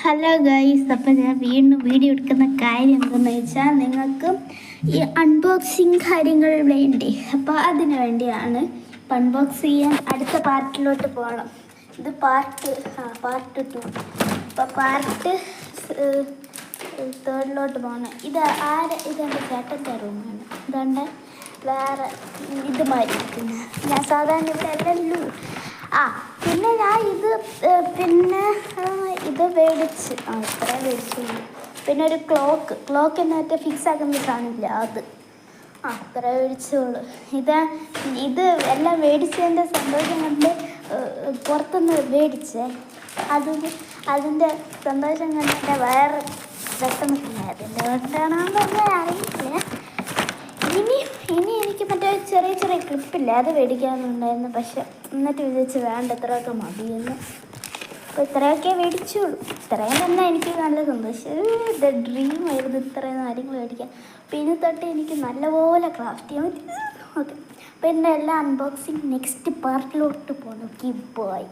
Hello guys, അപ്പോൾ ഞാൻ വീണ്ടും വീഡിയോ എടുക്കുന്ന കാര്യം എന്തെന്ന് വെച്ചാൽ നിങ്ങൾക്ക് ഈ അൺബോക്സിങ് കാര്യങ്ങൾ വേണ്ടി, അപ്പോൾ അതിന് വേണ്ടിയാണ്. അൺബോക്സ് ചെയ്യാൻ അടുത്ത പാർട്ടിലോട്ട് പോകണം. ഇത് പാർട്ട് 2. അപ്പോൾ പാർട്ട് 3 പോകണം. ഇതെൻ്റെ ചേട്ടൻ്റെ റൂമാണ്. ഇതുകൊണ്ട് വേറെ ഇതുമാതിരി ഇരിക്കുന്നത്. ഞാൻ സാധാരണ ഇവിടെ അല്ലല്ലോ. പിന്നെ ഞാൻ ഇത് മേടിച്ച് ഇത്ര മേടിച്ചു. പിന്നെ ഒരു ക്ലോക്ക് എന്നിട്ട് ഫിക്സ് ആക്കുന്ന കാണില്ല, അത് അത്ര മേടിച്ചോളൂ. ഇത് എല്ലാം മേടിച്ചതിൻ്റെ സന്തോഷം കൊണ്ട് പുറത്തുനിന്ന് മേടിച്ചേ. അതിൻ്റെ സന്തോഷം കണ്ടിട്ട് വേറെ പെട്ടെന്ന് അതിൻ്റെ കൊണ്ടാണെന്ന് പറഞ്ഞാൽ അറിയില്ല. ഇനി എനിക്ക് മറ്റേ ചെറിയ ക്ലിപ്പില്ല, അത് മേടിക്കാനുണ്ടായിരുന്നു. പക്ഷെ എന്നിട്ട് വിചാരിച്ച് വേണ്ട, ഇത്രയൊക്കെ മതിയെന്ന്. അപ്പോൾ ഇത്രയൊക്കെ മേടിച്ചോളൂ. ഇത്രയും തന്നെ എനിക്ക് നല്ല സന്തോഷം. ഡ്രീം ആയിരുന്നു ഇത്രയും കാര്യങ്ങൾ മേടിക്കാൻ. പിന്നെ തൊട്ട് എനിക്ക് നല്ലപോലെ ക്രാഫ്റ്റ് ചെയ്യാൻ പറ്റും. ഓക്കെ, അപ്പോൾ എൻ്റെ എല്ലാ അൺബോക്സിങ് നെക്സ്റ്റ് പാർട്ടിലോട്ട് പോകുന്നു. ബൈ.